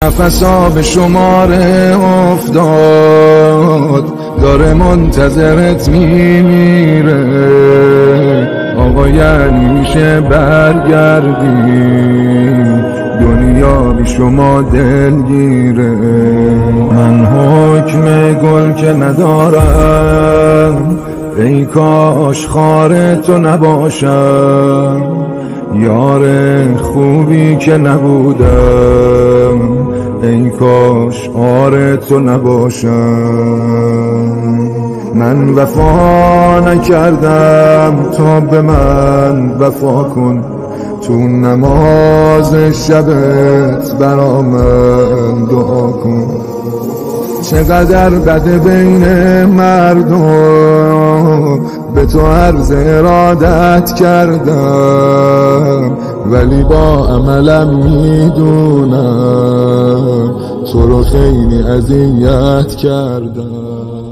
نفسا به شماره افتاد، داره منتظرت میمیره. آقا یعنی میشه برگردی، دنیا بی شما دلگیره. من حکم گل که ندارم، ای کاش خار تو نباشم. یار خوبی که نبودم، ای کاش آر تو نباشم. من وفا نکردم تا به من وفا کن، تو نماز شبت برا من دعا کن. چقدر بده بین مردم، به تو عرض ارادت کردم، ولی با عملم میدونم تو رو خیلی اذیت کردم.